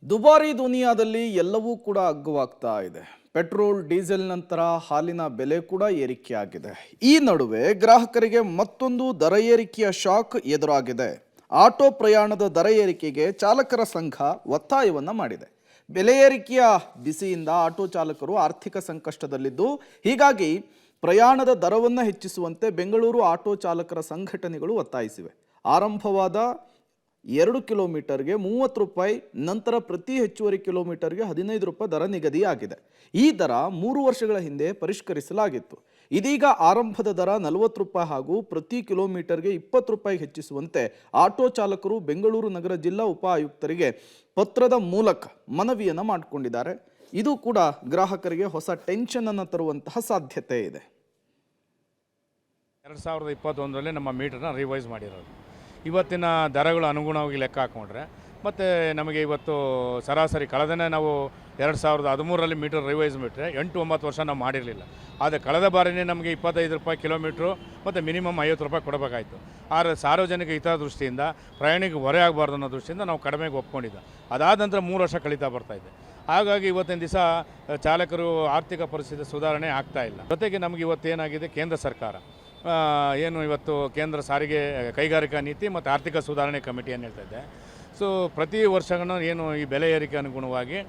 ದುಬಾರಿ ದುನಿಯಾದಲ್ಲಿ ಎಲ್ಲವೂ ಕೂಡ ಅಗ್ಗವಾಗ್ತಾ ಇದೆ. ಪೆಟ್ರೋಲ್, ಡೀಸೆಲ್ ನಂತರ ಹಾಲಿನ ಬೆಲೆ ಕೂಡ ಏರಿಕೆಯಾಗಿದೆ. ಈ ನಡುವೆ ಗ್ರಾಹಕರಿಗೆ ಮತ್ತೊಂದು ದರ ಏರಿಕೆಯ ಶಾಕ್ ಎದುರಾಗಿದೆ. ಆಟೋ ಪ್ರಯಾಣದ ದರ ಏರಿಕೆಗೆ ಚಾಲಕರ ಸಂಘ ಒತ್ತಾಯವನ್ನ ಮಾಡಿದೆ. ಬೆಲೆ ಏರಿಕೆಯ ಬಿಸಿಯಿಂದ ಆಟೋ ಚಾಲಕರು ಆರ್ಥಿಕ ಸಂಕಷ್ಟದಲ್ಲಿದ್ದು, ಹೀಗಾಗಿ ಪ್ರಯಾಣದ ದರವನ್ನು ಹೆಚ್ಚಿಸುವಂತೆ ಬೆಂಗಳೂರು ಆಟೋ ಚಾಲಕರ ಸಂಘಟನೆಗಳು ಒತ್ತಾಯಿಸಿವೆ. ಆರಂಭವಾದ 2 ಕಿಲೋಮೀಟರ್ಗೆ 30 ರೂಪಾಯಿ, ನಂತರ ಪ್ರತಿ ಹೆಚ್ಚುವರಿ ಕಿಲೋಮೀಟರ್ಗೆ 15 ರೂಪಾಯಿ ದರ ನಿಗದಿಯಾಗಿದೆ. ಈ ದರ 3 ವರ್ಷಗಳ ಹಿಂದೆ ಪರಿಷ್ಕರಿಸಲಾಗಿತ್ತು. ಇದೀಗ ಆರಂಭದ ದರ 40 ರೂಪಾಯಿ ಹಾಗೂ ಪ್ರತಿ ಕಿಲೋಮೀಟರ್ಗೆ 20 ರೂಪಾಯಿ ಹೆಚ್ಚಿಸುವಂತೆ ಆಟೋ ಚಾಲಕರು ಬೆಂಗಳೂರು ನಗರ ಜಿಲ್ಲಾ ಉಪ ಆಯುಕ್ತರಿಗೆ ಪತ್ರದ ಮೂಲಕ ಮನವಿಯನ್ನು ಮಾಡಿಕೊಂಡಿದ್ದಾರೆ. ಇದು ಕೂಡ ಗ್ರಾಹಕರಿಗೆ ಹೊಸ ಟೆನ್ಷನ್ ಅನ್ನು ತರುವಂತಹ ಸಾಧ್ಯತೆ ಇದೆ. 2021ರಲ್ಲಿ ನಮ್ಮ ಮೀಟರ್ನ ರಿವೈಸ್ ಮಾಡಿರೋದು. ಇವತ್ತಿನ ದರಗಳು ಅನುಗುಣವಾಗಿ ಲೆಕ್ಕ ಹಾಕೊಂಡ್ರೆ ಮತ್ತು ನಮಗೆ ಇವತ್ತು ಸರಾಸರಿ ಕಳೆದನೇ ನಾವು 2013ರಲ್ಲಿ ಮೀಟರ್ ರಿವೈಸ್ ಬಿಟ್ಟರೆ 8-9 ವರ್ಷ ನಾವು ಮಾಡಿರಲಿಲ್ಲ. ಆದರೆ ಕಳೆದ ಬಾರಿನೇ ನಮಗೆ 25 ರೂಪಾಯಿ ಕಿಲೋಮೀಟ್ರು ಮತ್ತು ಮಿನಿಮಮ್ 50 ರೂಪಾಯಿ ಕೊಡಬೇಕಾಯಿತು. ಆದರೆ ಸಾರ್ವಜನಿಕ ಹಿತದೃಷ್ಟಿಯಿಂದ ಪ್ರಯಾಣಿಕ ಹೊರೆ ಆಗಬಾರ್ದು ಅನ್ನೋ ದೃಷ್ಟಿಯಿಂದ ನಾವು ಕಡಿಮೆಗೆ ಒಪ್ಕೊಂಡಿದ್ದ. ಅದಾದ ನಂತರ 3 ವರ್ಷ ಕಳೀತಾ ಬರ್ತಾಯಿದೆ. ಹಾಗಾಗಿ ಇವತ್ತಿನ ದಿವಸ ಚಾಲಕರು ಆರ್ಥಿಕ ಪರಿಸ್ಥಿತಿ ಸುಧಾರಣೆ ಆಗ್ತಾಯಿಲ್ಲ. ಜೊತೆಗೆ ನಮಗೆ ಇವತ್ತೇನಾಗಿದೆ, ಕೇಂದ್ರ ಸರ್ಕಾರ ಏನು ಇವತ್ತು ಕೇಂದ್ರ ಸಾರಿಗೆ ಕೈಗಾರಿಕಾ ನೀತಿ ಮತ್ತು ಆರ್ಥಿಕ ಸುಧಾರಣೆ ಕಮಿಟಿ ಏನು ಹೇಳ್ತಾ ಇದೆ. ಸೊ ಪ್ರತಿ ವರ್ಷಗಳೂ ಏನು ಈ ಬೆಲೆ ಏರಿಕೆ ಅನುಗುಣವಾಗಿ